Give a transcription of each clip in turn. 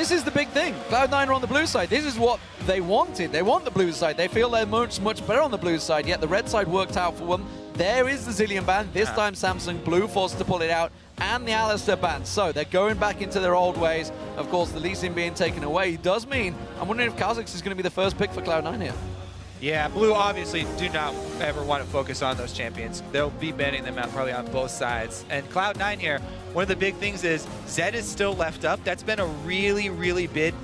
This is the big thing. Cloud9 are on the blue side. This is what they wanted. They want the blue side. They feel they're much better on the blue side, yet the red side worked out for them. There is the Zilean ban. This time Samsung Blue forced to pull it out, and the Alistair ban. So they're going back into their old ways. Of course, the Lee Sin being taken away does mean, I'm wondering if Kha'Zix is going to be the first pick for Cloud9 here. Yeah, Blue obviously do not ever want to focus on those champions. They'll be banning them out probably on both sides. And Cloud9 here, one of the big things is Zed is still left up. That's been a really big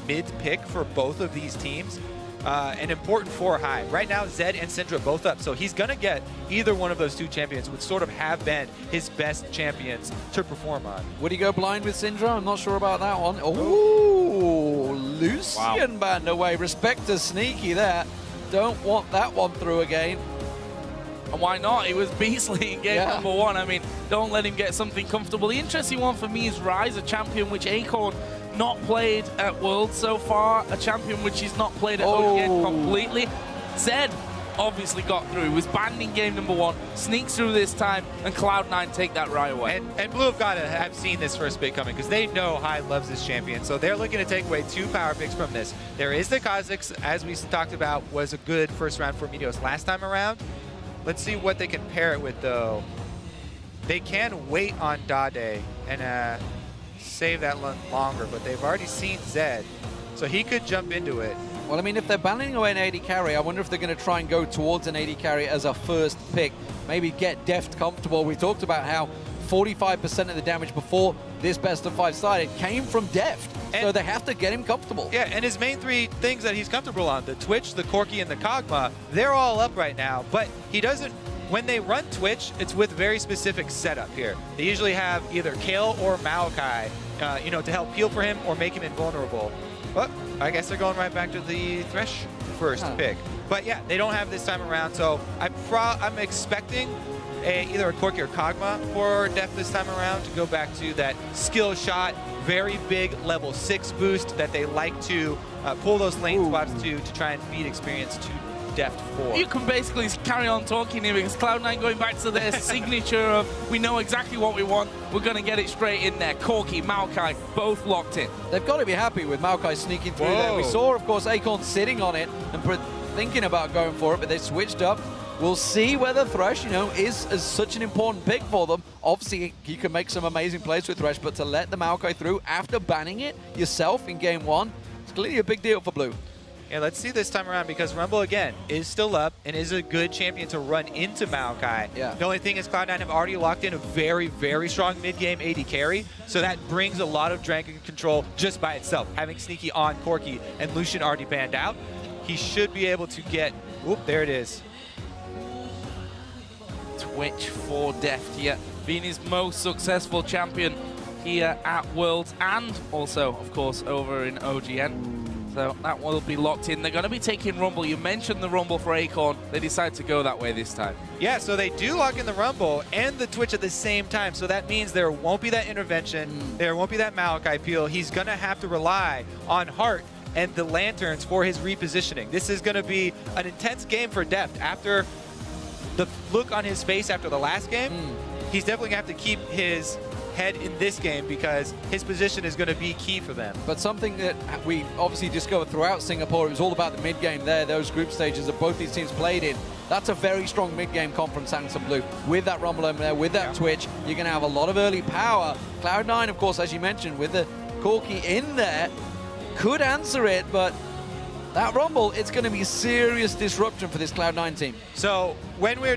mid pick for both of these teams. An important 4 high. Right now, Zed and Syndra both up, so he's going to get either one of those 2 champions, which sort of have been his best champions to perform on. Would he go blind with Syndra? I'm not sure about that one. Oh, Lucian banned away. Respect to Sneaky there. Don't want that one through again. And why not? It was beastly in game number 1. I mean, don't let him get something comfortable. The interesting one for me is Rise, a champion which Acorn not played at Worlds so far, a champion which he's not played at OGN completely. Zed obviously got through. He was banned in game number 1, sneaks through this time, and Cloud9 take that right away. And Blue have got to have seen this first pick coming because they know Hyde loves this champion, so they're looking to take away 2 power picks from this. There is the Kha'Zix, as we talked about, was a good first round for Meteos last time around. Let's see what they can pair it with, though. They can wait on Dade and save that longer, but they've already seen Zed, so he could jump into it. Well, I mean, if they're banning away an AD carry, I wonder if they're going to try and go towards an AD carry as a first pick. Maybe get Deft comfortable. We talked about how 45% of the damage before this best of 5 started came from Deft, so they have to get him comfortable. Yeah, and his main 3 things that he's comfortable on, the Twitch, the Corki, and the Kog'Maw, they're all up right now, but he doesn't. When they run Twitch, it's with very specific setup here. They usually have either Kale or Maokai, you know, to help peel for him or make him invulnerable. But I guess they're going right back to the Thresh first pick. But yeah, they don't have this time around, so I'm expecting either a Corki or Kog'Maw for Deft this time around to go back to that skill shot, very big level 6 boost that they like to pull those lane spots to try and feed experience to Deft 4. You can basically carry on talking here because Cloud9 going back to their signature of, we know exactly what we want, we're going to get it straight in there. Corki, Maokai, both locked in. They've got to be happy with Maokai sneaking through there. We saw, of course, Acorn sitting on it and thinking about going for it, but they switched up. We'll see whether Thresh, you know, is such an important pick for them. Obviously, you can make some amazing plays with Thresh, but to let the Maokai through after banning it yourself in game 1, it's clearly a big deal for Blue. Yeah, let's see this time around because Rumble, again, is still up and is a good champion to run into Maokai. Yeah. The only thing is Cloud9 have already locked in a very strong mid-game AD carry, so that brings a lot of Dragon control just by itself. Having Sneaky on Corki and Lucian already banned out, he should be able to get... Oop, there it is. Twitch for Deft, yeah. Being his most successful champion here at Worlds and also, of course, over in OGN. So that will be locked in. They're going to be taking Rumble. You mentioned the Rumble for Acorn. They decide to go that way this time. Yeah, so they do lock in the Rumble and the Twitch at the same time. So that means there won't be that intervention. There won't be that Maokai peel. He's going to have to rely on Heart and the Lanterns for his repositioning. This is going to be an intense game for Deft. After the look on his face after the last game, he's definitely going to have to keep his head in this game because his position is going to be key for them. But something that we obviously discovered throughout Singapore, it was all about the mid-game there, those group stages that both these teams played in. That's a very strong mid-game comp from Samsung Blue. With that Rumble over there, with that Twitch, you're going to have a lot of early power. Cloud9, of course, as you mentioned, with the Corki in there, could answer it, but that Rumble, it's going to be serious disruption for this Cloud9 team. So when we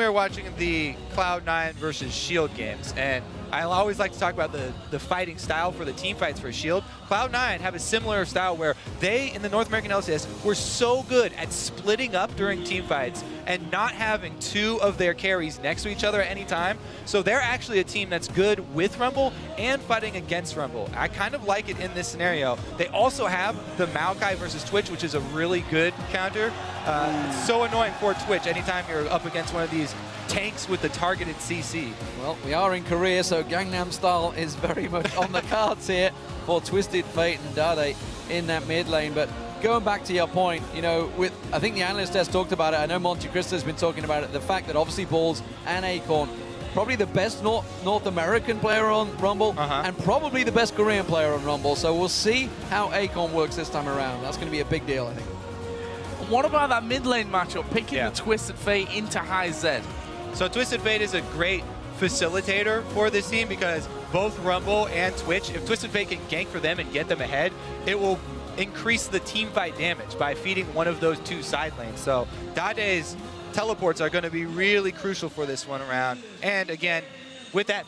were watching the Cloud9 versus Shield games, and I always like to talk about the fighting style for the team fights for Shield. Cloud9 have a similar style where they, in the North American LCS, were so good at splitting up during team fights and not having 2 of their carries next to each other at any time. So they're actually a team that's good with Rumble and fighting against Rumble. I kind of like it in this scenario. They also have the Maokai versus Twitch, which is a really good counter. It's so annoying for Twitch anytime you're up against one of these tanks with the targeted CC. Well, we are in Korea, so Gangnam Style is very much on the cards here for Twisted Fate and Dade in that mid lane. But going back to your point, you know, I think the analyst has talked about it. I know Monte Cristo has been talking about it. The fact that obviously Balls and Acorn probably the best North American player on Rumble, and probably the best Korean player on Rumble. So we'll see how Akon works this time around. That's going to be a big deal, I think. What about that mid lane matchup, picking the Twisted Fate into high Z? So Twisted Fate is a great facilitator for this team because both Rumble and Twitch, if Twisted Fate can gank for them and get them ahead, it will increase the team fight damage by feeding one of those two side lanes. So Dade's teleports are going to be really crucial for this one around. And again, with that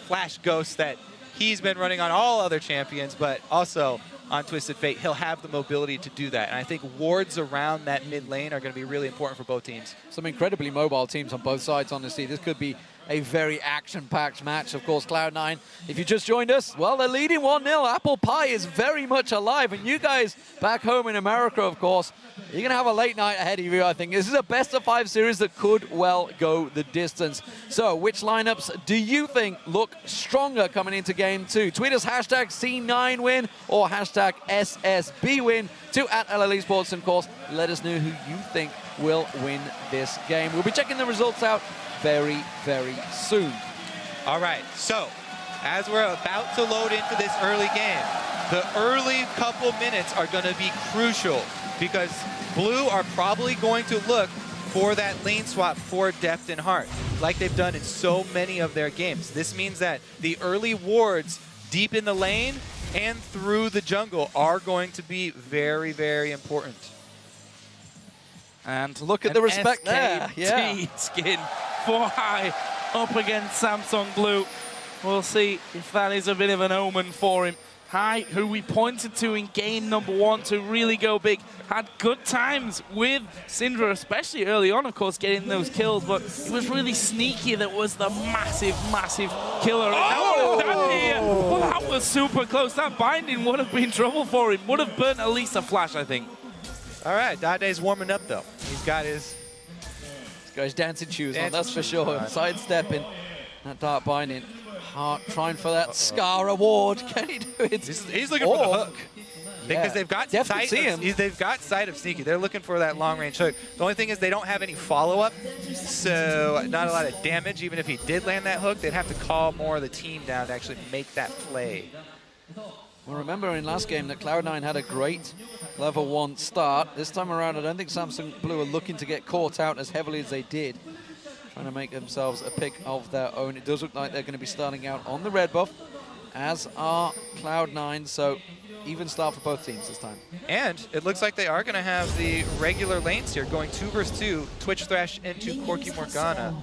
Flash Ghost that he's been running on all other champions, but also on Twisted Fate, he'll have the mobility to do that. And I think wards around that mid lane are going to be really important for both teams. Some incredibly mobile teams on both sides, honestly. This could be a very action-packed match. Of course, Cloud9, if you just joined us, well, they're leading 1-0. Apple Pie is very much alive. And you guys back home in America, of course, you're going to have a late night ahead of you, I think. This is a best-of-5 series that could well go the distance. So which lineups do you think look stronger coming into Game 2? Tweet us hashtag C9win or hashtag SSBwin to @LL Esports. And, of course, let us know who you think will win this game. We'll be checking the results out very, very soon. All right, so as we're about to load into this early game, the early couple minutes are going to be crucial because Blue are probably going to look for that lane swap for Deft and Heart, like they've done in so many of their games. This means that the early wards deep in the lane and through the jungle are going to be very, very important. And look at the respect there. Skin 4 high up against Samsung Blue. We'll see if that is a bit of an omen for him. High, who we pointed to in game number 1 to really go big, had good times with Syndra, especially early on, of course, getting those kills, but it was really sneaky that was the massive, massive killer. Well, that was super close. That binding would have been trouble for him. Would have burnt at least a flash, I think. All right, Dade's warming up, though. He's got his dancing shoes on, that's for sure. Sidestepping that dark binding. Heart trying for that Scar award. Can he do it? He's looking for the hook. Because they've got they've got sight of Sneaky. They're looking for that long-range hook. The only thing is they don't have any follow-up, so not a lot of damage. Even if he did land that hook, they'd have to call more of the team down to actually make that play. Well, remember in last game that Cloud9 had a great level 1 start. This time around, I don't think Samsung Blue are looking to get caught out as heavily as they did, trying to make themselves a pick of their own. It does look like they're going to be starting out on the red buff, as are Cloud9, so even start for both teams this time. And it looks like they are going to have the regular lanes here, going 2 versus 2, Twitch Thresh into Corky Morgana.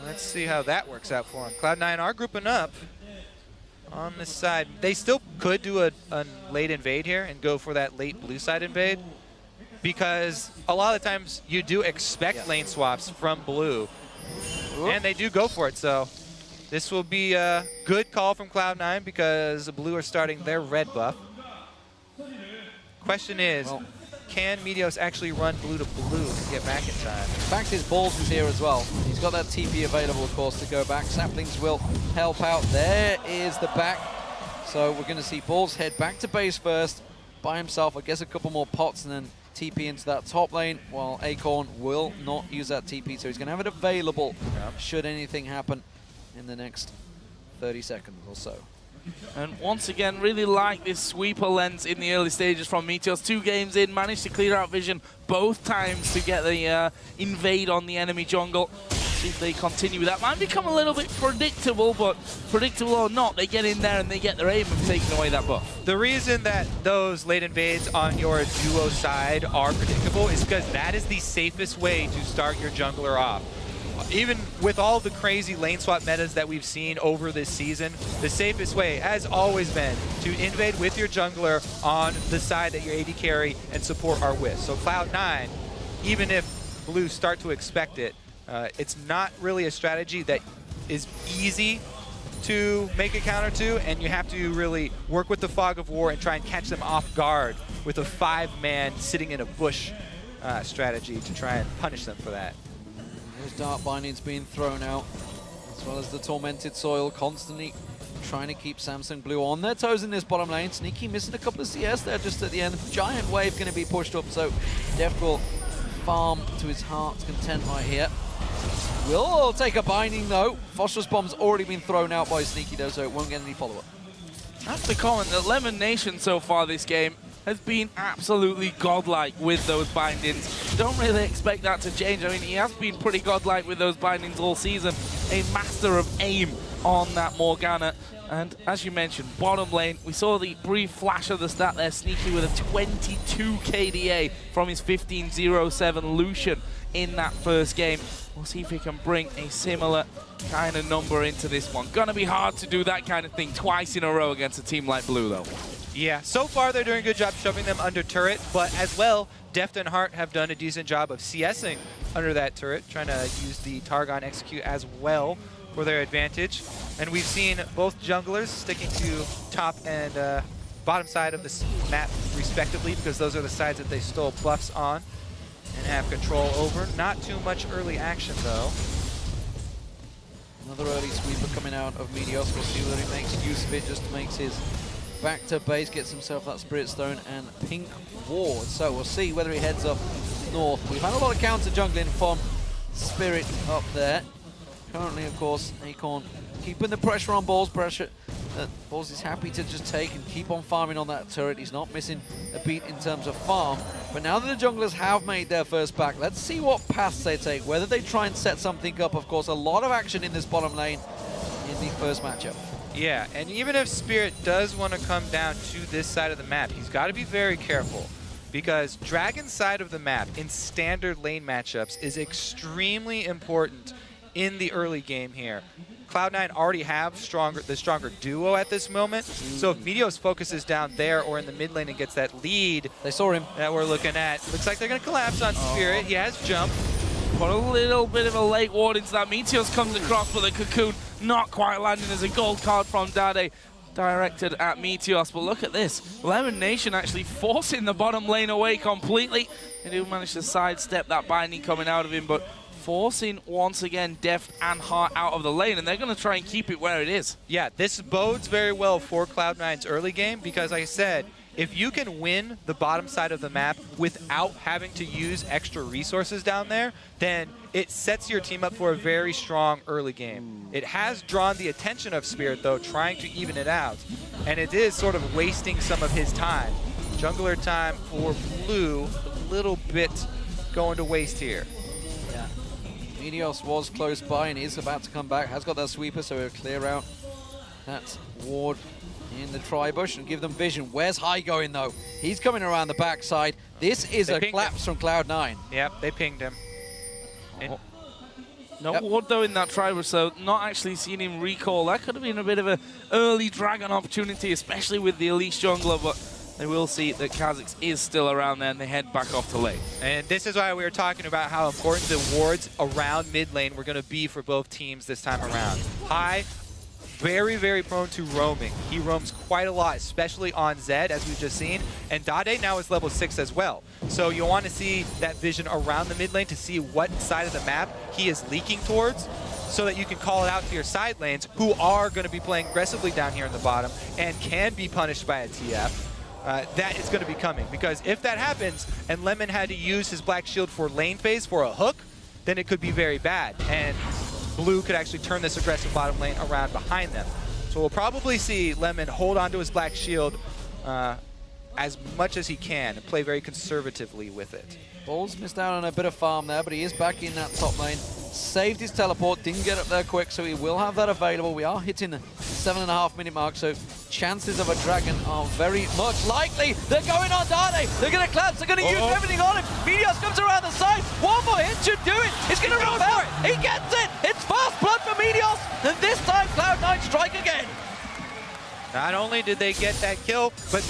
Let's see how that works out for them. Cloud9 are grouping up on this side. They still could do a late invade here and go for that late blue side invade, because a lot of the times you do expect lane swaps from Blue, and they do go for it. So this will be a good call from Cloud9 because Blue are starting their red buff. Question is, can Meteos actually run blue to blue and get back in time? In fact, his balls is here as well. He's got that TP available, of course, to go back. Saplings will help out. There is the back. So we're going to see Balls head back to base first by himself. I guess a couple more pots and then TP into that top lane, while Acorn will not use that TP. So he's going to have it available should anything happen in the next 30 seconds or so. And once again, really like this sweeper lens in the early stages from Meteos. 2 games in, managed to clear out vision both times to get the invade on the enemy jungle. See if they continue with that. Might become a little bit predictable, but predictable or not, they get in there and they get their aim of taking away that buff. The reason that those late invades on your duo side are predictable is because that is the safest way to start your jungler off. Even with all the crazy lane swap metas that we've seen over this season, the safest way has always been to invade with your jungler on the side that your AD carry and support are with. So Cloud9, even if Blue start to expect it, it's not really a strategy that is easy to make a counter to, and you have to really work with the Fog of War and try and catch them off guard with a 5-man sitting in a bush strategy to try and punish them for that. Those dark bindings being thrown out, as well as the Tormented Soil constantly trying to keep Samsung Blue on their toes in this bottom lane. Sneaky missing a couple of CS there just at the end. Giant wave going to be pushed up, so Deft will farm to his heart's content right here. will take a binding though. Phosphorus Bomb's already been thrown out by Sneaky though, so it won't get any follow-up. That's the comment that Lemon Nation so far this game has been absolutely godlike with those bindings. Don't really expect that to change. I mean, he has been pretty godlike with those bindings all season. A master of aim on that Morgana. And as you mentioned, bottom lane, we saw the brief flash of the stat there. Sneaky with a 22 KDA from his 15-0-7 Lucian in that first game. We'll see if he can bring a similar kind of number into this one. Gonna be hard to do that kind of thing twice in a row against a team like Blue, though. Yeah, so far they're doing a good job shoving them under turret, but as well, Deft and Heart have done a decent job of CSing under that turret, trying to use the Targon execute as well for their advantage. And we've seen both junglers sticking to top and bottom side of this map respectively, because those are the sides that they stole buffs on and have control over. Not too much early action though. Another early sweeper coming out of Meteos. We'll see whether he makes use of it, just makes his back to base, gets himself that Spirit Stone and Pink Ward. So we'll see whether he heads up north. We've had a lot of counter jungling from Spirit up there. Currently, of course, Acorn keeping the pressure on Balls. Pressure that Balls is happy to just take and keep on farming on that turret. He's not missing a beat in terms of farm. But now that the junglers have made their first back, let's see what paths they take. Whether they try and set something up. Of course, a lot of action in this bottom lane in the first matchup. Yeah, and even if Spirit does want to come down to this side of the map, he's got to be very careful, because Dragon's side of the map in standard lane matchups is extremely important in the early game here. Cloud9 already have the stronger duo at this moment, so if Meteos focuses down there or in the mid lane and gets that lead They saw him. that we're looking at, looks like they're going to collapse on Spirit. He has jump. Put a little bit of a late ward into that. Meteos comes across with a Cocoon, not quite landing as a gold card from Dade, directed at Meteos. But look at this, Lemon Nation actually forcing the bottom lane away completely. They do manage to sidestep that binding coming out of him, but forcing once again Deft and Heart out of the lane, and they're going to try and keep it where it is. Yeah, this bodes very well for Cloud9's early game, because like I said, if you can win the bottom side of the map without having to use extra resources down there, then it sets your team up for a very strong early game. It has drawn the attention of Spirit, though, trying to even it out, and it is sort of wasting some of his time. Jungler time for Blue, a little bit going to waste here. Yeah. Meteos was close by and is about to come back. Has got that sweeper, so he'll clear out that ward in the tri-bush and give them vision. Where's High going, though? He's coming around the backside. This is a collapse from Cloud9. Yep, they pinged him. No ward, though, in that tri-bush, so not actually seeing him recall. That could have been a bit of an early Dragon opportunity, especially with the Elise jungler, but they will see that Kha'Zix is still around there, and they head back off to lane. And this is why we were talking about how important the wards around mid lane were going to be for both teams this time around. High, very, very prone to roaming. He roams quite a lot, especially on Zed, as we've just seen. And Dade now is level 6 as well. So you want to see that vision around the mid lane to see what side of the map he is leaking towards, so that you can call it out to your side lanes, who are going to be playing aggressively down here in the bottom and can be punished by a TF. That is going to be coming, because if that happens and Lemon had to use his Black Shield for lane phase for a hook, then it could be very bad, and Blue could actually turn this aggressive bottom lane around behind them. So we'll probably see Lemon hold onto his Black Shield as much as he can and play very conservatively with it. Balls missed out on a bit of farm there, but he is back in that top lane. Saved his teleport, didn't get up there quick, so he will have that available. We are hitting the 7.5 minute mark, so chances of a Dragon are very much likely. They're going on Dade. They're going to collapse. They're going to use everything on him. Meteos comes around the side. One more hit should do it. He's going to run for it. He gets it. It's fast blood for Meteos, and this time Cloud9 strike again. Not only did they get that kill, but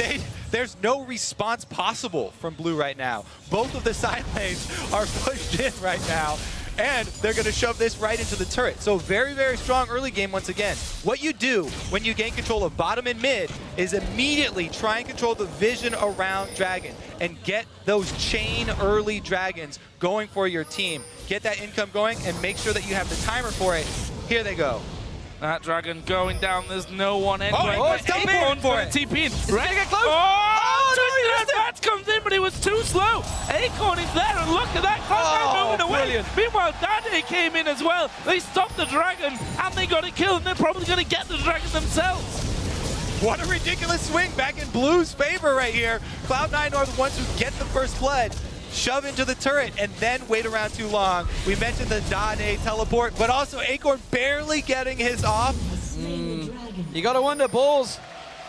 there's no response possible from Blue right now. Both of the side lanes are pushed in right now, and they're going to shove this right into the turret. So very, very strong early game once again. What you do when you gain control of bottom and mid is immediately try and control the vision around Dragon and get those chain early Dragons going for your team. Get that income going and make sure that you have the timer for it. Here they go. That Dragon going down. There's no one anyway. Oh, it's coming for it. TP in. Is it gonna get close? Twisted Advance comes in, but it was too slow. Acorn is there, and look at that. Cloud9 moving away. Brilliant. Meanwhile, Dade came in as well. They stopped the Dragon, and they got it killed, and they're probably going to get the Dragon themselves. What a ridiculous swing back in Blue's favor right here. Cloud9 are the ones who get the first blood, shove into the turret, and then wait around too long. We mentioned the Dade teleport, but also Acorn barely getting his off. You got to wonder, Balls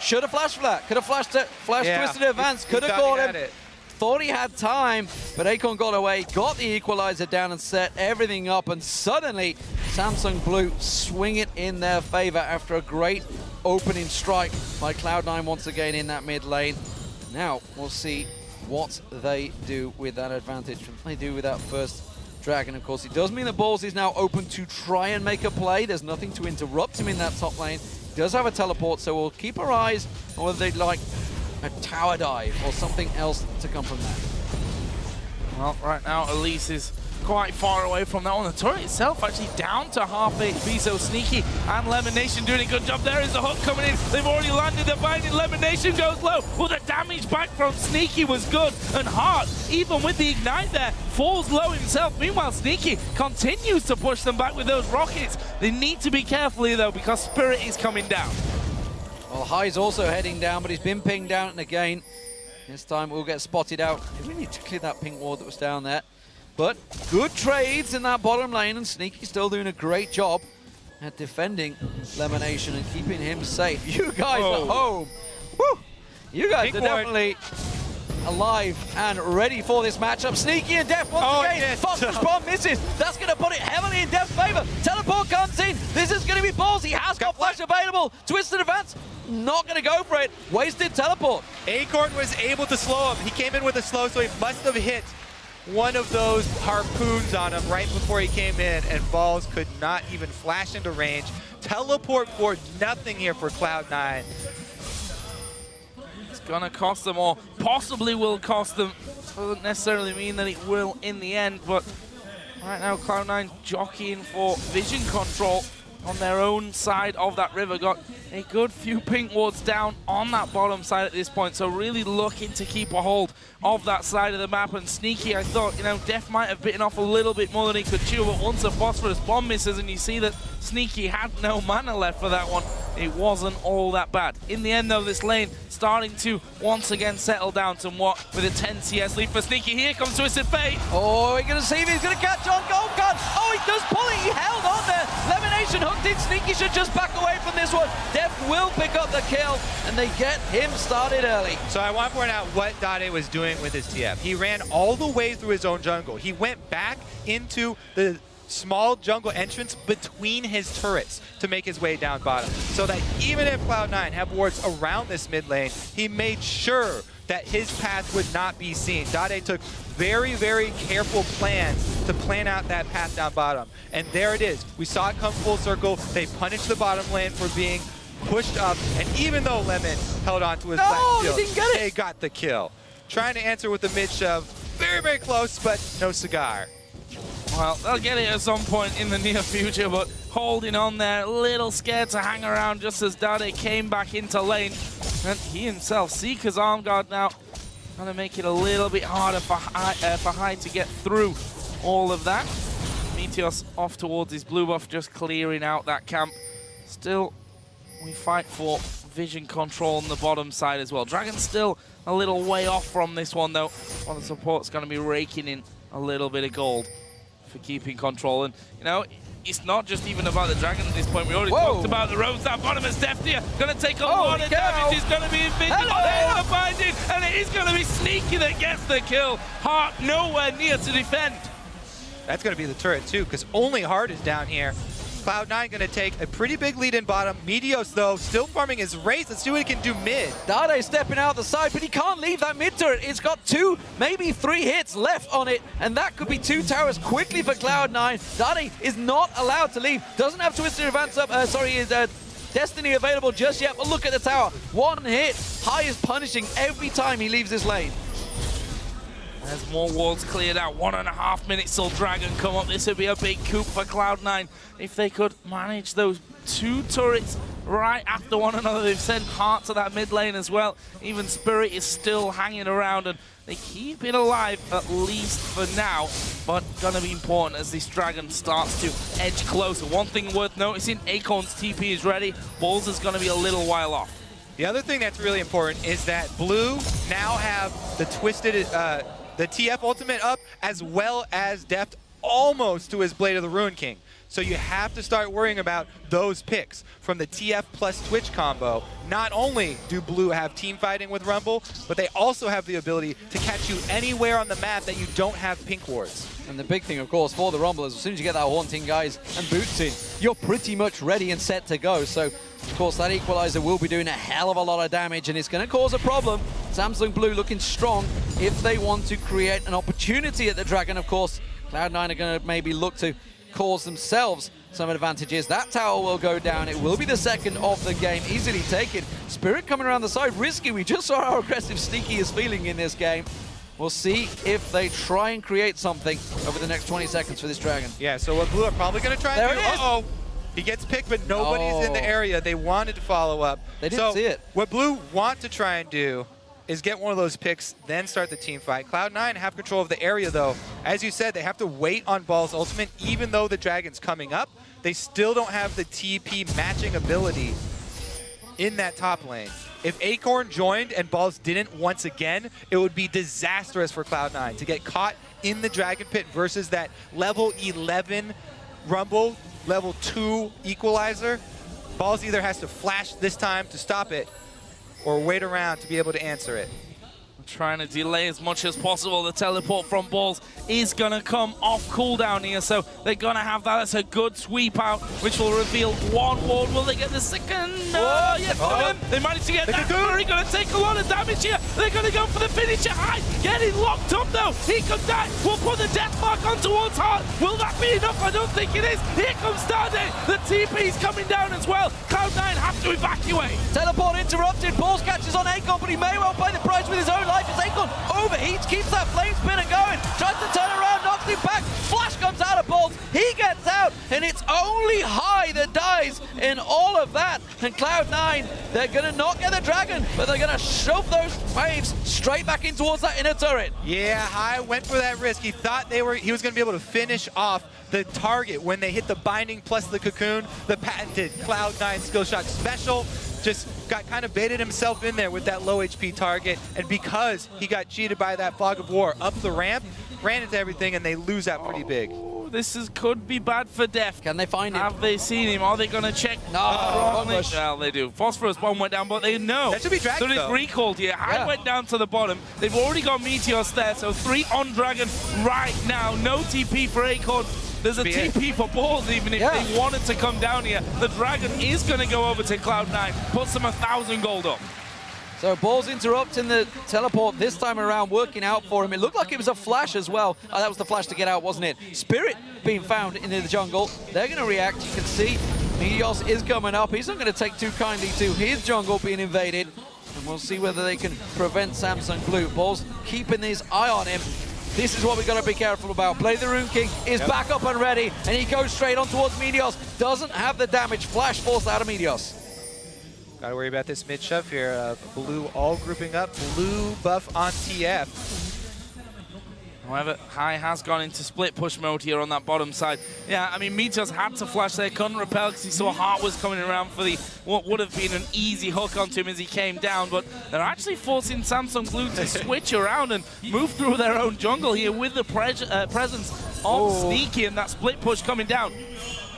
should have flashed for that. Could have flashed Twisted Advance, could have caught him. Thought he had time, but Acorn got away, got the equalizer down and set everything up, and suddenly Samsung Blue swing it in their favor after a great opening strike by Cloud9 once again in that mid lane. Now we'll see what they do with that advantage, what they do with that first Dragon. Of course, it does mean that Balls is now open to try and make a play. There's nothing to interrupt him in that top lane. He does have a teleport, so we'll keep our eyes on whether they'd like a tower dive or something else to come from that. Well, right now, Elise is quite far away from that one. The turret itself actually down to half HP, so Sneaky and Lemon Nation doing a good job. There is the hook coming in. They've already landed the binding. Lemon Nation goes low. Well, the damage back from Sneaky was good. And Hart, even with the ignite there, falls low himself. Meanwhile, Sneaky continues to push them back with those rockets. They need to be careful here, though, because Spirit is coming down. Well, High's also heading down, but he's been pinged down and again. This time we'll get spotted out. They really need to clear that pink ward that was down there. But good trades in that bottom lane, and Sneaky still doing a great job at defending Lemonation and keeping him safe. You guys at home, woo! You guys are definitely alive and ready for this matchup. Sneaky and Def once again. Foster's bomb misses. That's going to put it heavily in Def's favor. Teleport comes in. This is going to be balls. He has got flash available. Twisted Advance. Not going to go for it. Wasted teleport. Acorn was able to slow him. He came in with a slow, so he must have hit one of those harpoons on him right before he came in, and Balls could not even flash into range. Teleport for nothing here for Cloud9. It's gonna cost them, or possibly will cost them. Doesn't necessarily mean that it will in the end, but right now Cloud9 jockeying for vision control on their own side of that river. Got a good few pink wards down on that bottom side at this point, so really looking to keep a hold of that side of the map. And Sneaky, I thought, you know, Def might have bitten off a little bit more than he could chew, but once a phosphorus bomb misses and you see that Sneaky had no mana left for that one, it wasn't all that bad. In the end, though, this lane starting to once again settle down somewhat with a 10 CS lead for Sneaky. Here comes Twisted Fate. Oh, we're going to see if he's going to catch on Gold Gun. Oh, he does pull it. He held on there. Lemonation hooked in. Sneaky should just back away from this one. Def will pick up the kill, and they get him started early. So I want to point out what Dade was doing with his TF. He ran all the way through his own jungle. He went back into the small jungle entrance between his turrets to make his way down bottom, so that even if Cloud9 have wards around this mid lane, he made sure that his path would not be seen. Dade took very, very careful plans to plan out that path down bottom. And there it is. We saw it come full circle. They punished the bottom lane for being pushed up, and even though Lemon held on to his flat shield, didn't get it. they got the kill. Trying to answer with the mid shove. Very, very close, but no cigar. Well, they'll get it at some point in the near future, but holding on there, a little scared to hang around just as Dade came back into lane. And he himself, Seeker's arm guard now, trying to make it a little bit harder for High to get through all of that. Meteos off towards his blue buff, just clearing out that camp. Still, we fight for vision control on the bottom side as well. Dragon's still a little way off from this one, though. Well, the support's going to be raking in a little bit of gold for keeping control. And, you know, it's not just even about the Dragon at this point. We already talked about the roads. That bottom is Def here. Going to take a lot of damage. It's going to be invincible. They're going to find it. And it is going to be Sneaky that gets the kill. Hart nowhere near to defend. That's going to be the turret, too, because only Hart is down here. Cloud9 going to take a pretty big lead in bottom. Meteos, though, still farming his race. Let's see what he can do mid. Dade stepping out the side, but he can't leave that mid turret. It's got 2, maybe 3 hits left on it, and that could be 2 towers quickly for Cloud9. Dade is not allowed to leave. Doesn't have Twisted Advance up. His Destiny available just yet, but look at the tower. 1 hit. High is punishing every time he leaves this lane. As more walls cleared out, 1.5 minutes till Dragon come up. This would be a big coup for Cloud9 if they could manage those 2 turrets right after one another. They've sent Heart to that mid lane as well. Even Spirit is still hanging around, and they keep it alive, at least for now. But gonna be important as this Dragon starts to edge closer. One thing worth noticing, Acorn's TP is ready. Balls is gonna be a little while off. The other thing that's really important is that Blue now have the twisted, the TF ultimate up, as well as deft almost to his Blade of the Ruin King. So you have to start worrying about those picks from the TF plus Twitch combo. Not only do Blue have team fighting with Rumble, but they also have the ability to catch you anywhere on the map that you don't have pink wards. And the big thing, of course, for the Rumble is as soon as you get that Haunting Guise and Boots in, you're pretty much ready and set to go. So, of course, that Equalizer will be doing a hell of a lot of damage, and it's going to cause a problem. Samsung Blue looking strong if they want to create an opportunity at the Dragon. Of course, Cloud9 are going to maybe look to cause themselves some advantages. That tower will go down. It will be the second of the game, easily taken. Spirit coming around the side, risky. We just saw how aggressive Sneaky is feeling in this game. We'll see if they try and create something over the next 20 seconds for this Dragon. Yeah, so what Blue are probably going to try and do... Uh-oh! He gets picked, but nobody's in the area. They wanted to follow up. They didn't see it. What Blue want to try and do is get one of those picks, then start the team fight. Cloud9 have control of the area, though. As you said, they have to wait on Ball's ultimate, even though the Dragon's coming up. They still don't have the TP matching ability in that top lane. If Acorn joined and Balls didn't once again, it would be disastrous for Cloud9 to get caught in the Dragon Pit versus that level 11 Rumble, level 2 Equalizer. Balls either has to flash this time to stop it or wait around to be able to answer it. Trying to delay as much as possible. The teleport from Balls is going to come off cooldown here, so they're going to have that. That's a good sweep out, which will reveal one ward. Will they get the second? No, yes, they managed to get that. They're going to take a lot of damage here. They're going to go for the finisher high. Getting locked up, though. He could die. We'll put the death mark on towards Heart. Will that be enough? I don't think it is. Here comes Starday. The TP's coming down as well. Cloud9 have to evacuate. Teleport interrupted. Balls catches on Acorn, but he may well pay the price with his own life. As Acorn overheats, keeps that flame spinner going, tries to turn around, knocks him back. Flash comes out of Balls. He gets out, and it's only High that dies in all of that. And Cloud9, they're going to not get the Dragon, but they're going to shove those waves straight back in towards that inner turret. Yeah, High went for that risk. He thought he was going to be able to finish off the target when they hit the binding plus the cocoon, the patented Cloud9 skill shot special. Just got kind of baited himself in there with that low HP target, and because he got cheated by that Fog of War up the ramp, ran into everything, and they lose that pretty big. This could be bad for Def. Can they find him? Have they seen him? Are they going to check? No. Well, they do. Phosphorus bomb went down, but they know. That should be Dragon, so it's recalled here. High went down to the bottom. They've already got Meteors there, so 3 on Dragon right now. No TP for Acorn. There's a TP for Balls, even if they wanted to come down here. The Dragon is going to go over to Cloud9, put some 1,000 gold up. So Balls interrupting the teleport this time around, working out for him. It looked like it was a flash as well. Oh, that was the flash to get out, wasn't it? Spirit being found in the jungle. They're going to react. You can see Meteos is coming up. He's not going to take too kindly to his jungle being invaded. And we'll see whether they can prevent Samsung Blue. Balls keeping his eye on him. This is what we've got to be careful about. Blade of the Ruin King is back up and ready, and he goes straight on towards Meteos. Doesn't have the damage. Flash forced out of Meteos. Got to worry about this mid shove here. Blue all grouping up. Blue buff on TF. However, High has gone into split push mode here on that bottom side. Yeah, I mean, Meteos had to flash there, couldn't repel because he saw Heart was coming around for the what would have been an easy hook onto him as he came down, but they're actually forcing Samsung Blue to switch around and move through their own jungle here with the presence of Sneaky and that split push coming down.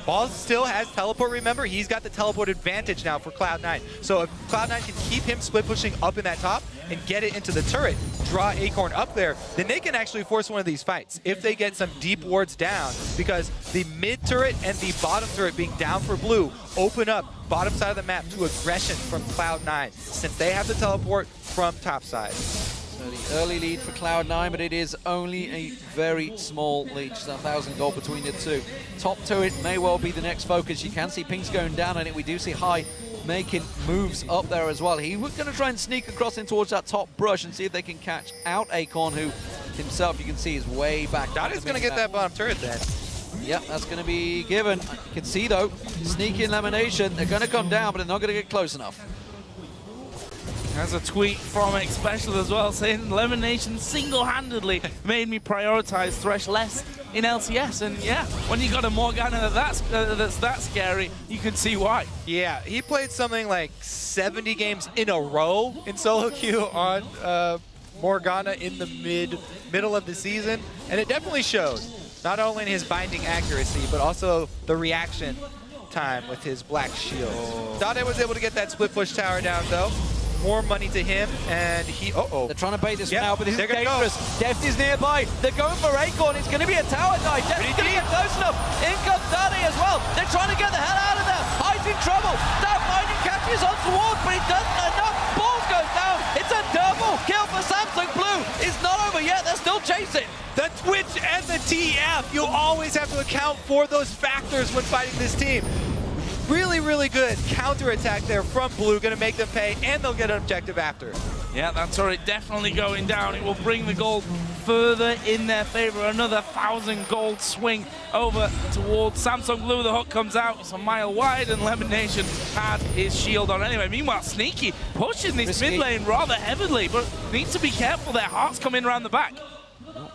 Balls still has teleport, remember? He's got the teleport advantage now for Cloud9. So if Cloud9 can keep him split pushing up in that top and get it into the turret, draw Acorn up there, then they can actually force one of these fights if they get some deep wards down, because the mid turret and the bottom turret being down for Blue open up bottom side of the map to aggression from Cloud9 since they have the teleport from top side. So the early lead for Cloud9, but it is only a very small lead, just 1,000 gold between the two. Top turret may well be the next focus. You can see pings going down on it. We do see High making moves up there as well. He was going to try and sneak across in towards that top brush and see if they can catch out Acorn, who himself, you can see, is way back. Dade's going to get that bottom turret then. Yep, that's going to be given. You can see, though, sneaky elimination. They're going to come down, but they're not going to get close enough. There's a tweet from X Special as well saying Elimination single-handedly made me prioritize Thresh less in LCS. And yeah, when you got a Morgana that's that scary, you can see why. Yeah, he played something like 70 games in a row in solo queue on Morgana in the middle of the season, and it definitely showed. Not only in his binding accuracy, but also the reaction time with his black shield. Dade was able to get that split push tower down though. More money to him, and he, They're trying to bait this one out, but this is they're dangerous. Deft is nearby. They're going for Acorn. It's going to be a tower dive. Deft is going to get close enough. In comes Dade as well. They're trying to get the hell out of there. High's in trouble. That finding catches on towards, but he doesn't enough. Balls goes down. It's a double kill for Samsung Blue. It's not over yet. They're still chasing. The Twitch and the TF, you always have to account for those factors when fighting this team. Really, really good counterattack there from Blue, gonna make them pay, and they'll get an objective after. Yeah, that turret definitely going down. It will bring the gold further in their favor. Another 1,000 gold swing over towards Samsung Blue. The hook comes out, it's a mile wide, and Lemonation had his shield on anyway. Meanwhile, Sneaky pushing this mid lane rather heavily, but needs to be careful. Their hearts come in around the back.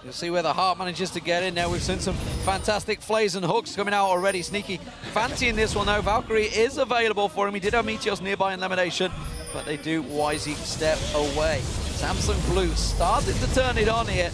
You'll see where the heart manages to get in there. We've seen some fantastic flays and hooks coming out already. Sneaky fancying this one though. Valkyrie is available for him. He did have Meteos nearby in Elimination, but they do wisely step away. Samsung Blue started to turn it on here.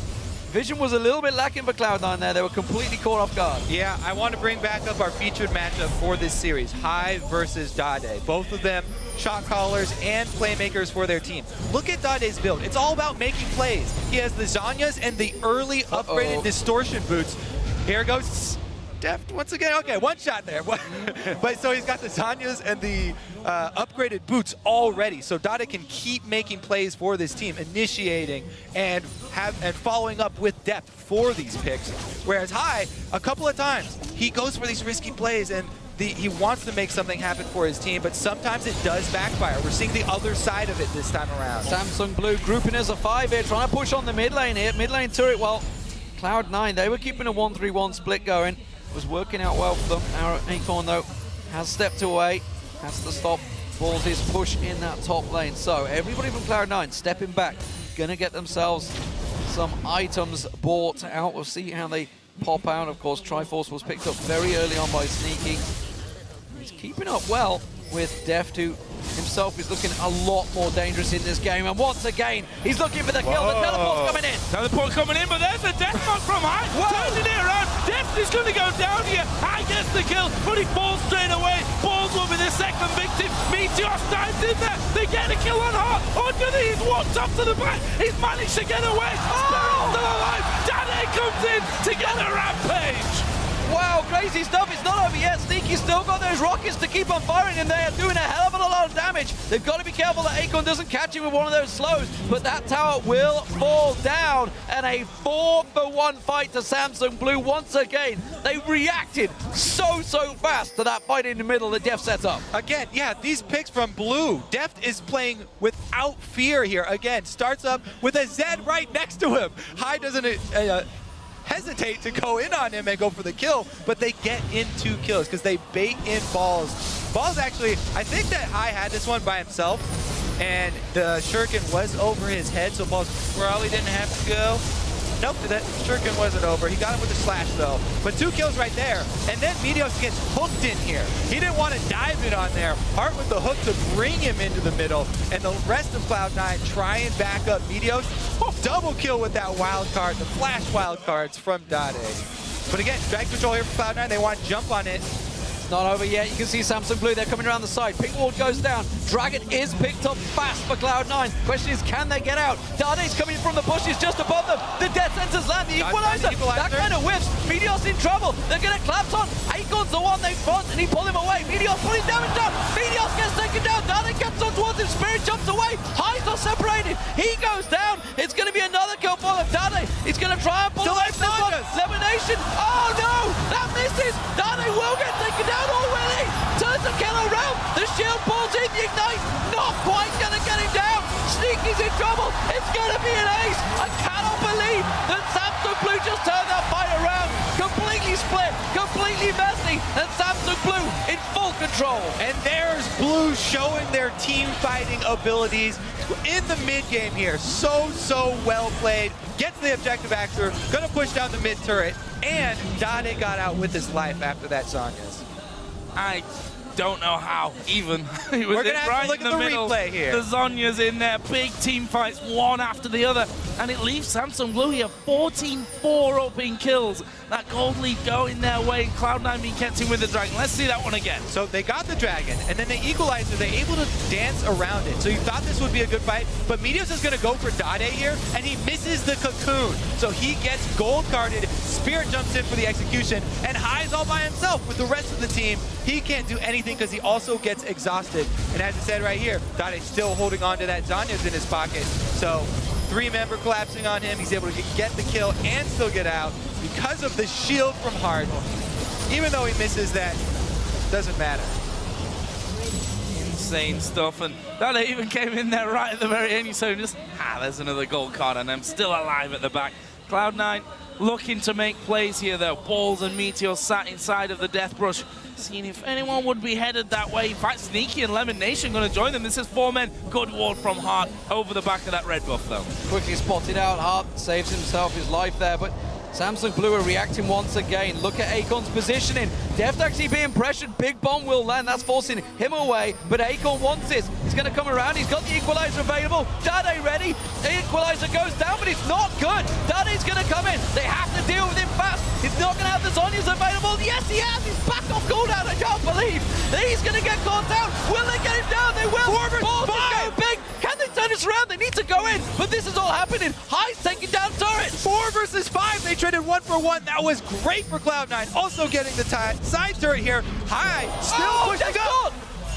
Vision was a little bit lacking for Cloud9 there. They were completely caught off guard. Yeah, I want to bring back up our featured matchup for this series, High versus Dade. Both of them shot callers and playmakers for their team. Look at Dade's build. It's all about making plays. He has the Zhonya's and the early upgraded distortion boots. Here goes Deft once again. Okay, one shot there. But so he's got the Zhonya's and the upgraded boots already. So Dade can keep making plays for this team, initiating and following up with depth for these picks. Whereas High, a couple of times, he goes for these risky plays and he wants to make something happen for his team, but sometimes it does backfire. We're seeing the other side of it this time around. Samsung Blue grouping as a 5 here, trying to push on the mid lane here. Mid lane turret, well, Cloud9, they were keeping a 1-3-1 split going. It was working out well for them. Acorn, though, has stepped away, has to stop Balls's push in that top lane. So everybody from Cloud9 stepping back, gonna get themselves some items bought out. We'll see how they pop out. Of course, Triforce was picked up very early on by Sneaky. He's keeping up well with Deft, who himself is looking a lot more dangerous in this game. And once again, he's looking for the kill. The teleport's coming in. Teleport coming in, but there's a death mark from High. Turning it around. Deft is going to go down here. High gets the kill, but he falls straight away. Balls will be the second victim. Meteos dives in there. They get a kill on Heart. Underneath, he's walked up to the back. He's managed to get away. Spirit's still alive. Dade comes in to get a rampage. Wow, crazy stuff. It's not over yet. Sneaky's still got those rockets to keep on firing, and they are doing a hell of a lot of damage. They've got to be careful that Acorn doesn't catch him with one of those slows, but that tower will fall down, and a 4-for-1 fight to Samsung Blue once again. They reacted so fast to that fight in the middle that Deft sets up. Again, yeah, these picks from Blue. Deft is playing without fear here. Again, starts up with a Zed right next to him. High doesn't hesitate to go in on him and go for the kill, but they get in 2 kills because they bait in Balls. Balls actually, I think that High had this one by himself, and the shuriken was over his head, so Balls probably didn't have to go. Nope, that shuriken wasn't over. He got him with the slash though. But 2 kills right there, and then Meteos gets hooked in here. He didn't want to dive it on there. Heart with the hook to bring him into the middle, and the rest of Cloud9 try and back up Meteos. Double kill with that wild card, the flash wild cards from Dade. But again, drag control here from Cloud9. They want to jump on it. Not over yet. You can see Samsung Blue, they're coming around the side. Pink ward goes down. Dragon is picked up fast for Cloud9. Question is, can they get out? Dade's coming from the bushes just above them. The death sentence land, the equalizer. That kind of whiffs. Meteos in trouble. They're going to collapse on. Acorn's the one they front, and he pulled him away. Meteos putting damage down. Meteos gets taken down. Dade gets on towards him. Spirit jumps away. Highs are separated. He goes down. It's going to be another kill for them. Dade, he's going to try and pull away from this one. Elimination. Oh no! That misses. Dade will get taken down. Already turns the kill around. The shield pulls in the ignite. Not quite gonna get him down. Sneaky's in trouble. It's gonna be an ace. I cannot believe that control. And there's Blue showing their team fighting abilities in the mid game here. So well played. Gets the objective Axer, gonna push down the mid turret, and Dade got out with his life after that Zhonya's. I don't know how, even. It was We're gonna have right to look in at the middle. replay here. The Zhonya's in there, big team fights, one after the other, and it leaves Samsung Blue here 14-4 up in kills. That gold lead going their way, and Cloud9 being kept in with the Dragon. Let's see that one again. So they got the Dragon, and then the Equalizer, they're able to dance around it. So you thought this would be a good fight, but Meteos is gonna go for Dade here, and he misses the Cocoon. So he gets gold carded, Spirit jumps in for the execution, and High's all by himself with the rest of the team. He can't do anything because he also gets exhausted. And as I said right here, Dade's still holding on to that Zhonya's in his pocket. So 3-member collapsing on him, he's able to get the kill and still get out because of the shield from Heart. Even though he misses that, doesn't matter. Insane stuff, and that even came in there right at the very end. So just, there's another gold card, and I'm still alive at the back. Cloud9 looking to make plays here, though. Balls and Meteor sat inside of the Death Brush, seeing if anyone would be headed that way. In fact, Sneaky and Lemon Nation going to join them. This is 4 men. Good ward from Hart over the back of that red buff, though. Quickly spotted out. Hart saves himself his life there, but Samsung Blue are reacting once again. Look at Acorn's positioning. Deft actually being pressured. Big bomb will land. That's forcing him away, but Acorn wants this. He's going to come around. He's got the Equalizer available. Dade ready. The Equalizer goes down, but it's not good. Dade's going to come in. They have to deal with him fast. He's not going to have the Zhonya's available. Yes, he has. He's back off cooldown. I can't believe that he's going to get caught down. Will they get him down? They will. 4 versus 5. Go big. Can they turn this around? They need to go in, but this is all happening. High's taking down turrets. 4 versus 5. They traded 1 for 1. That was great for Cloud9. Also getting the side turret here. High still pushing up.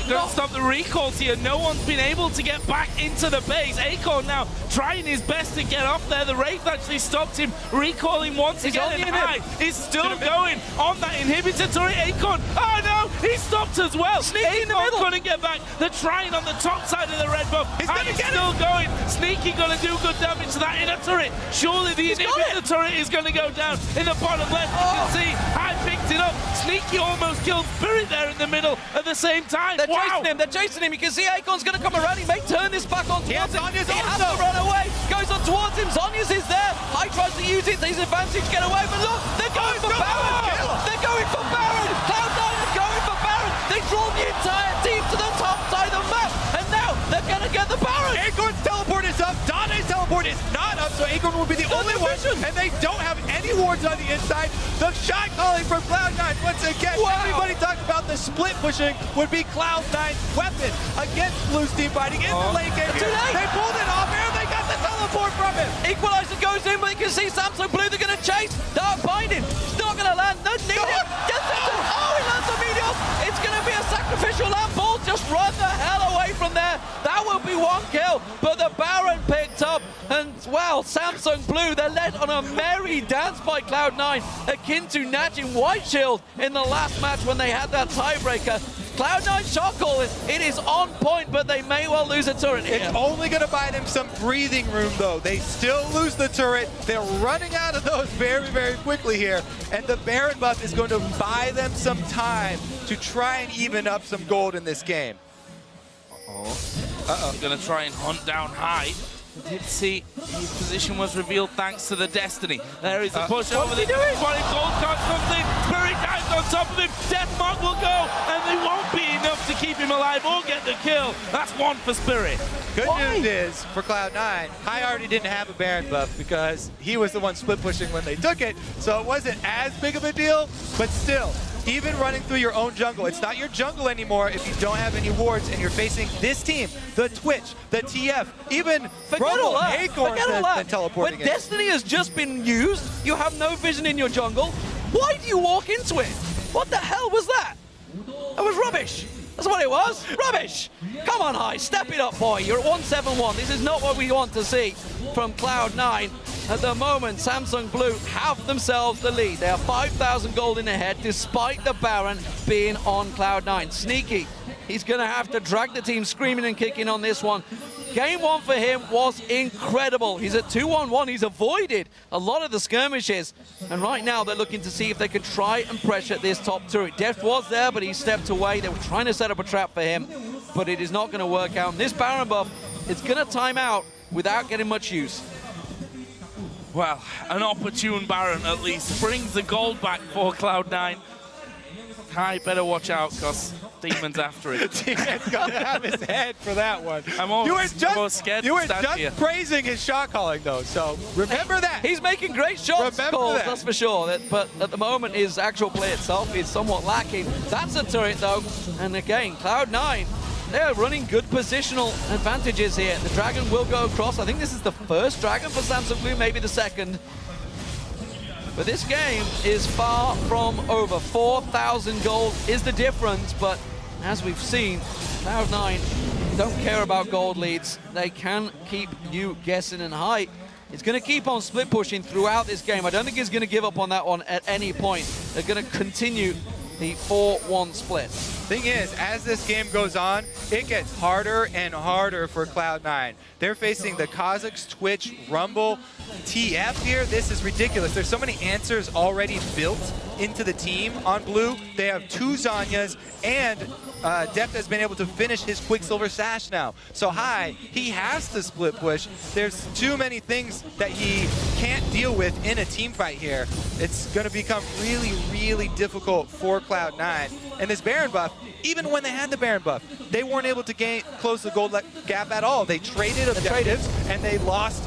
Don't stop the recalls here. No one's been able to get back into the base. Acorn now trying his best to get off there. The Wraith actually stopped him, recalling once again. And High is still going on that inhibitor turret. Acorn, oh no, he stopped as well. Sneaky in the middle. Couldn't get back. They're trying on the top side of the red buff. He's gonna get still going. Sneaky gonna do good damage to that inner turret. Surely the inhibitor turret is gonna go down in the bottom left. You can see High picked it up. Sneaky almost killed Spirit there in the middle at the same time. They're chasing him. They're chasing him. You can see Acorn's going to come around. He may turn this back on towards him. Zhonya's He has also. to run away. Goes on towards him. Zhonya's is there. High tries to use it to his advantage. Get away. But look, they're going for Baron. They're going for Baron. Cloud9 are going for Baron. They draw the entire team to the top side of the map. And now they're going to get the Baron. Acorn's teleport is up. Dade's teleport is not up, so Acorn will be the only one. And they don't have any wards on the inside. The shot calling from Cloud9 once again. Wow. Everybody talked about the split pushing would be Cloud9's weapon against Blue's team fighting in the late game. Too late. They pulled it off and they got the teleport from him. Equalizer goes in, but you can see Samsung Blue. They're going to chase. Dark binding. It's not going to land. No, need it. Gets it. Oh, he lands on Meteos. It's going to be a sacrificial lamb ball. Just run the hell away from there. That will be 1 kill, but the Baron picked up, and well, Samsung Blue, they're led on a merry dance by Cloud9, akin to Natch in White Shield in the last match when they had that tiebreaker. Cloud9 shot call, it is on point, but they may well lose a turret here. It's only going to buy them some breathing room, though. They still lose the turret. They're running out of those very quickly here, and the Baron buff is going to buy them some time to try and even up some gold in this game. Gonna try and hunt down High. I did see his position was revealed thanks to the Destiny. There is a push over the doing? Gold card comes in. Spirit dives on top of him. Deathmark will go, and they won't be enough to keep him alive or get the kill. That's 1 for Spirit. Good news is, for Cloud9, High already didn't have a Baron buff because he was the one split pushing when they took it, so it wasn't as big of a deal, but still, even running through your own jungle, it's not your jungle anymore if you don't have any wards and you're facing this team, the Twitch, the TF, even Rumble, Acorn has been teleporting When Destiny has just been used, you have no vision in your jungle. Why do you walk into it? What the hell was that? That was rubbish. That's what it was. Rubbish. Come on, High. Step it up, boy. You're at 171. This is not what we want to see from Cloud9. At the moment, Samsung Blue have themselves the lead. They are 5,000 gold in ahead, despite the Baron being on Cloud9. Sneaky. He's going to have to drag the team screaming and kicking on this one. Game 1 for him was incredible. He's at 2-on-1. He's avoided a lot of the skirmishes. And right now they're looking to see if they can try and pressure this top turret. Deft was there, but he stepped away. They were trying to set up a trap for him, but it is not going to work out. And this Baron buff, it's going to time out without getting much use. Well, an opportune Baron at least brings the gold back for Cloud9. Kai better watch out, because Demon's after it. Demon's gonna have his head for that one. I'm almost scared You were to stand just here. praising his shot calling, though, so remember that. He's making great shots, Remember Cole, that. that's for sure. But at the moment, his actual play itself is somewhat lacking. That's a turret, though. And again, Cloud9, they're running good positional advantages here. The Dragon will go across. I think this is the first Dragon for Samsung Blue, maybe the second. But this game is far from over. 4,000 gold is the difference, but as we've seen, Cloud9 don't care about gold leads. They can keep you guessing, and Hai is going to keep on split pushing throughout this game. I don't think he's going to give up on that one at any point. They're going to continue the 4-1 split. Thing is, as this game goes on, it gets harder and harder for Cloud9. They're facing the Kazakhs, Twitch, Rumble, TF here. This is ridiculous. There's so many answers already built into the team on Blue. They have 2 Zanyas, and Deft has been able to finish his Quicksilver Sash now. So Hai, he has to split push. There's too many things that he can't deal with in a team fight here. It's going to become really, really difficult for Cloud9. And this Baron buff, even when they had the Baron buff, they weren't able to close the gold gap at all. They traded objectives, and they lost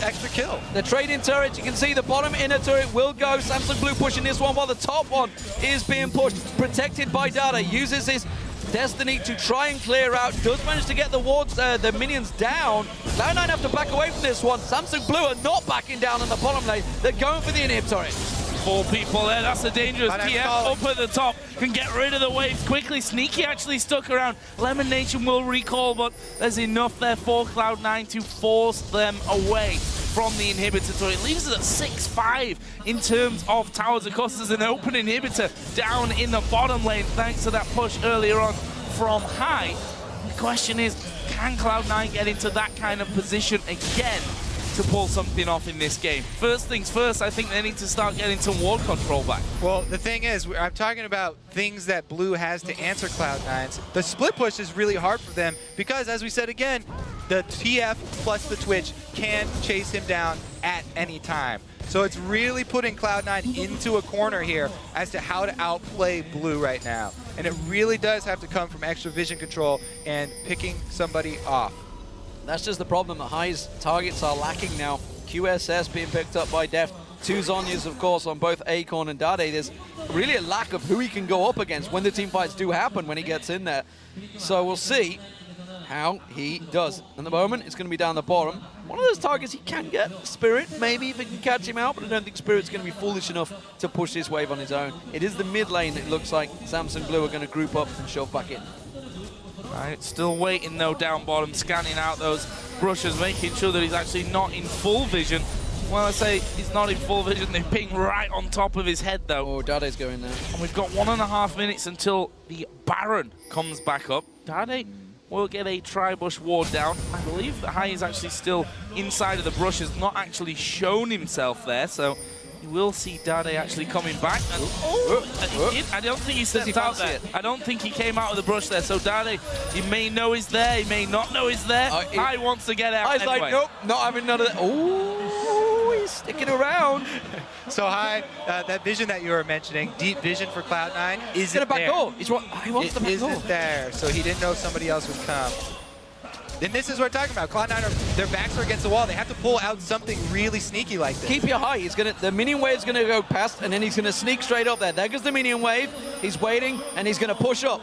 extra kill. The trading turret, you can see the bottom inner turret will go. Samsung Blue pushing this one while the top one is being pushed. Protected by Dada, uses his Destiny to try and clear out. Does manage to get the wards, the minions down. Cloud9 have to back away from this one. Samsung Blue are not backing down on the bottom lane. They're going for the inhib turret. 4 people there, that's a dangerous TF up at the top, can get rid of the waves quickly. Sneaky actually stuck around. Lemon Nation will recall, but there's enough there for Cloud9 to force them away from the inhibitor turret. It leaves us at 6-5 in terms of towers. Of course, there's an open inhibitor down in the bottom lane thanks to that push earlier on from Hai. The question is, can Cloud9 get into that kind of position again to pull something off in this game? First things first, I think they need to start getting some ward control back. Well, the thing is, I'm talking about things that Blue has to answer Cloud9's. The split push is really hard for them because, as we said again, the TF plus the Twitch can chase him down at any time. So it's really putting Cloud9 into a corner here as to how to outplay Blue right now. And it really does have to come from extra vision control and picking somebody off. That's just the problem. The Hai's targets are lacking now. QSS being picked up by Deft. 2 Zonyas, of course, on both Acorn and Dade. There's really a lack of who he can go up against when the team fights do happen when he gets in there. So we'll see how he does. At the moment, it's going to be down the bottom. One of those targets he can get, Spirit, maybe, if he can catch him out, but I don't think Spirit's going to be foolish enough to push this wave on his own. It is the mid lane that looks like Samsung Blue are going to group up and shove back in. Right, still waiting though down bottom, scanning out those brushes, making sure that he's actually not in full vision. When I say he's not in full vision, they ping right on top of his head though. Oh, Dade's going there. And we've got 1.5 minutes until the Baron comes back up. Dade will get a tri-bush ward down. I believe that Hai is actually still inside of the brush, has not actually shown himself there, so you will see Dade actually coming back. And, I don't think he stepped out there. I don't think he came out of the brush there. So Dade, he may know he's there, he may not know he's there. Hai wants to get out Hai's anyway. like, nope, not having none of that. Oh, he's sticking around. So Hai, that vision that you were mentioning, deep vision for Cloud9, isn't Get a back there. door. He wants the back door. Isn't there, so he didn't know somebody else would come. And this is what we're talking about. Cloud9, their backs are against the wall. They have to pull out something really sneaky like this. Keep your Hai. He's gonna. The minion wave's gonna go past, and then he's gonna sneak straight up there. There goes the minion wave. He's waiting, and he's gonna push up.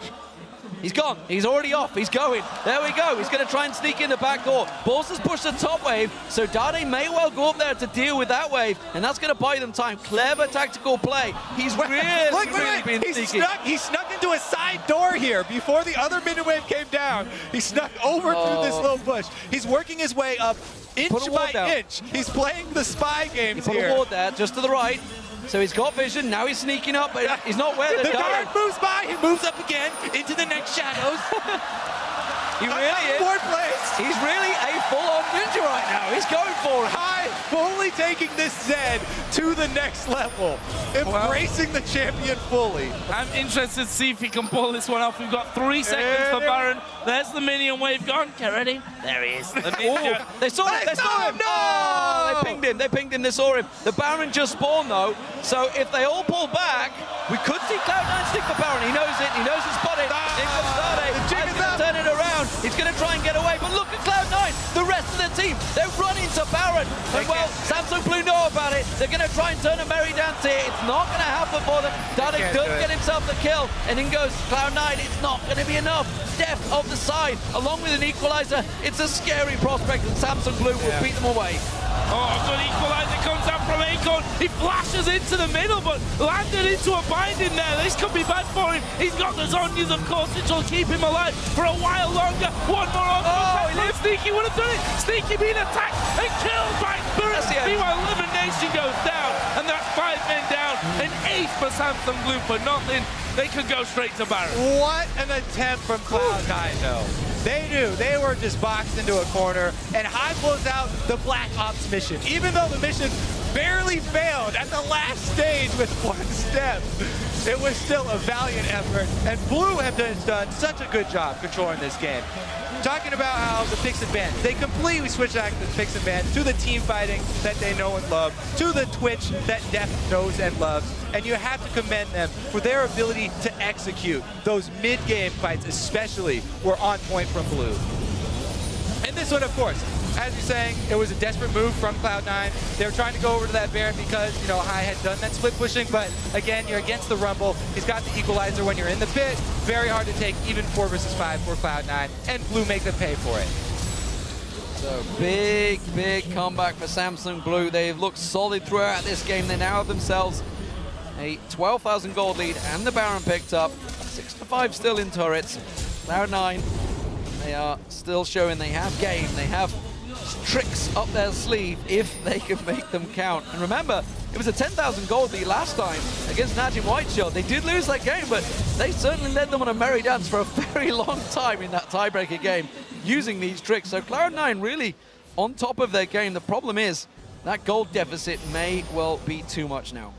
He's gone. He's already off. He's going. There we go. He's going to try and sneak in the back door. Balls has pushed the top wave, so Dade may well go up there to deal with that wave, and that's going to buy them time. Clever tactical play. He's really been sneaky. He snuck into a side door here before the other minion wave came down. He snuck over through this little bush. He's working his way up inch by inch. He's playing the spy games here. He put a ward there, just to the right. So he's got vision, now he's sneaking up, but he's not where the guard moves by, he moves up again into the next shadows. He really is. Fourth place. He's really a full-on ninja right now. He's going for it. High fully taking this Zed to the next level. Embracing the champion fully. I'm interested to see if he can pull this one off. We've got 3 seconds for Baron. There's the minion wave gone. Get ready. There he is. The ninja. They saw him. They saw him. No! Oh, they pinged him. They pinged him. They saw him. The Baron just spawned, though. So if they all pull back, we could see Cloud9 stick the Baron. He knows it. He knows it's spotted. In comes Dade. He's going to turn it around. He's going to try and get away. But look at Cloud9. The rest of the team, they're running to Baron. And well, Samsung Blue know about it. They're going to try and turn a merry dance here. It's not going to happen for them. Dade does get himself the kill. And in goes Cloud9. It's not going to be enough. Deft off the side, along with an equalizer. It's a scary prospect, and Samsung Blue will beat them away. Oh, good equalizer comes out from Acorn. He flashes into the middle, but landed into a binding there. This could be bad for him. He's got the Zonyas, of course, which will keep him alive for a while longer. One more on. Sneaky would have done it. Sneaky being attacked and killed by Spirit. Meanwhile, elimination goes down, and that's 5 men down. An ace for Samsung Blue for nothing. They could go straight to Baron. What an attempt from Cloud9, though. They knew they were just boxed into a corner, and High pulls out the Black Ops mission. Even though the mission barely failed at the last stage with 1 step, it was still a valiant effort, and Blue have done such a good job controlling this game. Talking about how the picks and bans, they completely switched back the picks and bans to the team fighting that they know and love, to the Twitch that Deft knows and loves, and you have to commend them for their ability to execute. Those mid-game fights especially were on point from Blue. And this one, of course, as you're saying, it was a desperate move from Cloud9. They were trying to go over to that Baron because, you know, High had done that split pushing, but again, you're against the Rumble. He's got the equalizer when you're in the pit. Very hard to take, even 4 versus 5 for Cloud9, and Blue make them pay for it. So big comeback for Samsung Blue. They've looked solid throughout this game. They now have themselves a 12,000 gold lead, and the Baron picked up. 6-5 still in turrets. Cloud9, they are still showing they have game. They have tricks up their sleeve if they can make them count. And remember, it was a 10,000 gold lead last time against Najim Whiteshield. They did lose that game, but they certainly led them on a merry dance for a very long time in that tiebreaker game using these tricks. So Cloud9 really on top of their game. The problem is that gold deficit may well be too much now.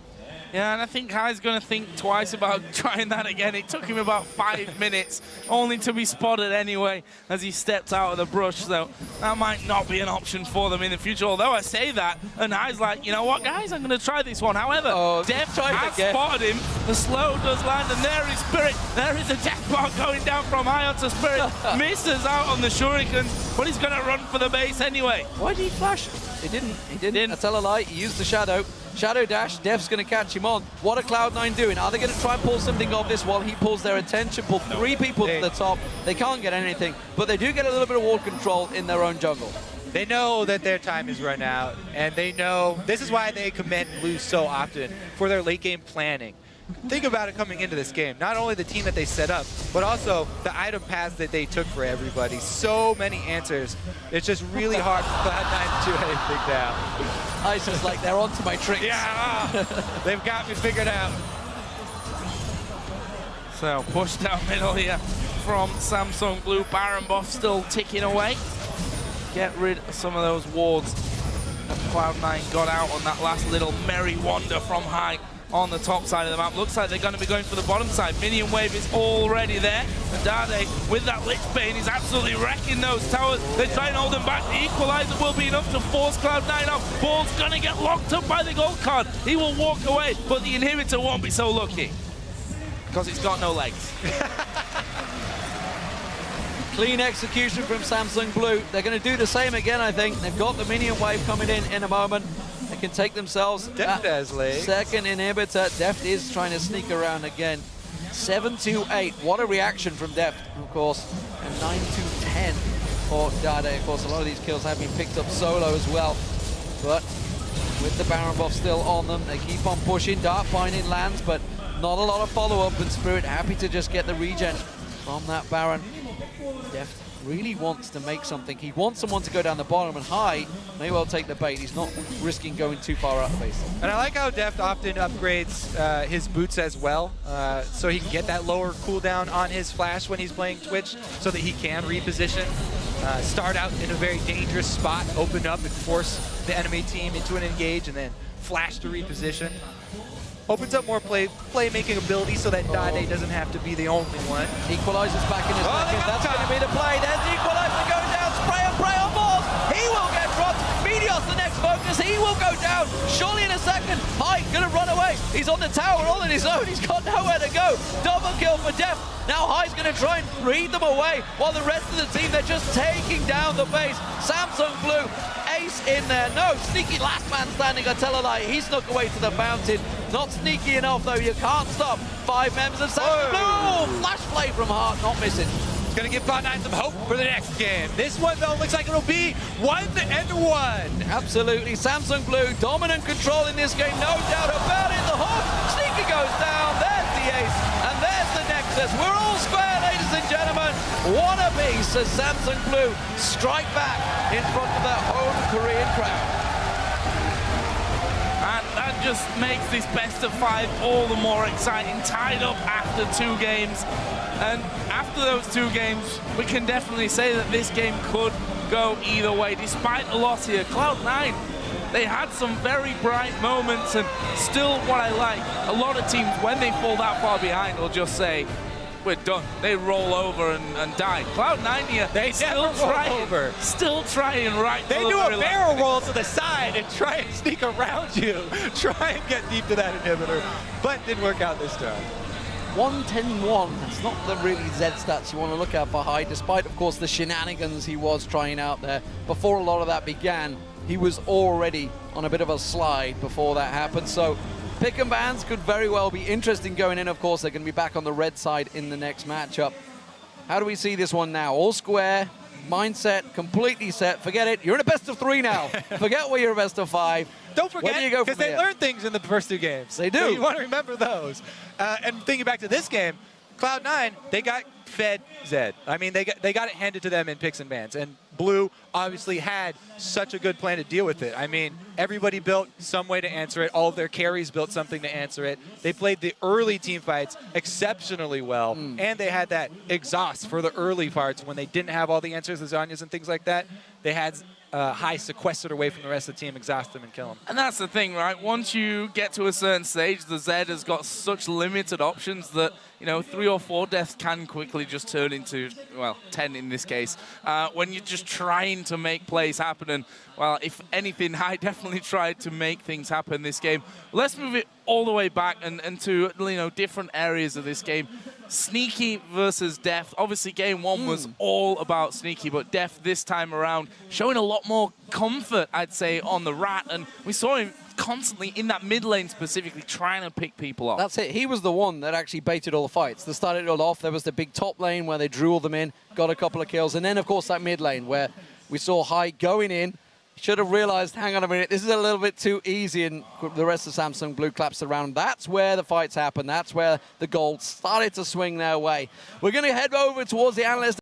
Yeah, and I think High's going to think twice about trying that again. It took him about 5 minutes, only to be spotted anyway as he stepped out of the brush. So that might not be an option for them in the future. Although I say that, and High's like, you know what, guys, I'm going to try this one. However, Deft has spotted him. The slow does land, and there is Spirit. There is a jackpot going down from High onto Spirit. Misses out on the shurikens, but he's going to run for the base anyway. Why did he flash? He didn't. I tell a lie. He used the shadow. Shadow dash, Dev's going to catch him on. What are Cloud9 doing? Are they going to try and pull something off this while he pulls their attention, pull 3 people to the top? They can't get anything, but they do get a little bit of wall control in their own jungle. They know that their time is run out, and they know this is why they commend Blue so often for their late game planning. Think about it coming into this game. Not only the team that they set up, but also the item paths that they took for everybody. So many answers. It's just really hard for Cloud9 to do anything now. Ice is like, they're onto my tricks. Yeah, they've got me figured out. So push down middle here from Samsung Blue. Baron buff still ticking away. Get rid of some of those wards that Cloud9 got out on that last little merry wander from High on the top side of the map. Looks like they're going to be going for the bottom side. Minion wave is already there. And Dade, with that Lich Bane, is absolutely wrecking those towers. They try and hold them back. The equalizer will be enough to force Cloud9 off. Ball's going to get locked up by the gold card. He will walk away, but the inhibitor won't be so lucky because it's got no legs. Clean execution from Samsung Blue. They're going to do the same again, I think. They've got the minion wave coming in a moment. They can take themselves Deft has legs. Second inhibitor. Deft is trying to sneak around again. 7-8. What a reaction from Deft, of course. And 9-10 for Dade. Of course, a lot of these kills have been picked up solo as well. But with the Baron buff still on them, they keep on pushing. Dark Binding lands, but not a lot of follow-up. And Spirit happy to just get the regen from that Baron. Deft really wants to make something. He wants someone to go down the bottom, and High may well take the bait. He's not risking going too far up, basically. And I like how Deft often upgrades his boots as well, so he can get that lower cooldown on his flash when he's playing Twitch, so that he can reposition, start out in a very dangerous spot, open up and force the enemy team into an engage, and then flash to reposition. Opens up more playmaking ability so that Dade doesn't have to be the only one. Equalizer's back in his pocket. That's going to be the play. There's the equalizer going down. Spray and pray on balls. He will get dropped. Meteor's the next focus. He will go down. Surely in a second. High going to run away. He's on the tower all on his own. He's got nowhere to go. Double kill for Deft. Now High's going to try and read them away while the rest of the team, they're just taking down the base. Samsung Blue, ace in there. No, sneaky last man standing, I tell a lie. He snuck away to the fountain. Not sneaky enough, though. You can't stop. 5 members of Samsung Blue. Oh, flash play from Hart, not missing. It's going to give Cloud9 some hope for the next game. This one, though, looks like it'll be 1-1. Absolutely. Samsung Blue, dominant control in this game, no doubt about it. The Hawk, sneaky goes down. There's the ace, and there's the Nexus. We're all square, ladies and gentlemen. One apiece as Samsung Blue strike back in front of their home Korean crowd. And that just makes this best of 5 all the more exciting, tied up after 2 games. And after those 2 games, we can definitely say that this game could go either way. Despite the loss here, Cloud9, they had some very bright moments, and still what I like, a lot of teams, when they fall that far behind, will just say, we're done. They roll over and die. Cloud9 here, they still trying, still trying right. They do a barrel roll to the side and try and sneak around you, try and get deep to that inhibitor, but didn't work out this time. 1-10-1, that's not the really Z stats you want to look at for High, despite, of course, the shenanigans he was trying out there. Before a lot of that began, he was already on a bit of a slide before that happened, so pick and bans could very well be interesting going in. Of course, they're going to be back on the red side in the next matchup. How do we see this one now? All square, mindset completely set. Forget it, you're in a best of 3 now. Forget where you're a best of 5. Don't forget, because they learned things in the first 2 games. They do. So you want to remember those. And thinking back to this game, Cloud9, they got fed Zed. I mean, they got it handed to them in picks and bans. And Blue obviously had such a good plan to deal with it. I mean, everybody built some way to answer it. All of their carries built something to answer it. They played the early team fights exceptionally well. And they had that exhaust for the early parts when they didn't have all the answers, lasagnas and things like that. They had High sequestered away from the rest of the team, exhaust them and kill them. And that's the thing, right? Once you get to a certain stage, the Zed has got such limited options that, you know, 3 or 4 deaths can quickly just turn into, well, 10 in this case, when you're just trying to make plays happen. And, well, if anything, High definitely tried to make things happen this game. Let's move it all the way back and to, you know, different areas of this game. Sneaky versus Deft. Obviously, game 1 was all about Sneaky, but Deft this time around showing a lot more comfort, I'd say, on the Rat. And we saw him constantly in that mid lane specifically trying to pick people off. That's it. He was the one that actually baited all the fights. That started it all off. There was the big top lane where they drew all them in, got a couple of kills. And then, of course, that mid lane where we saw High going in. Should have realized, hang on a minute, this is a little bit too easy, and the rest of Samsung Blue claps around. That's where the fights happen. That's where the gold started to swing their way. We're going to head over towards the analyst.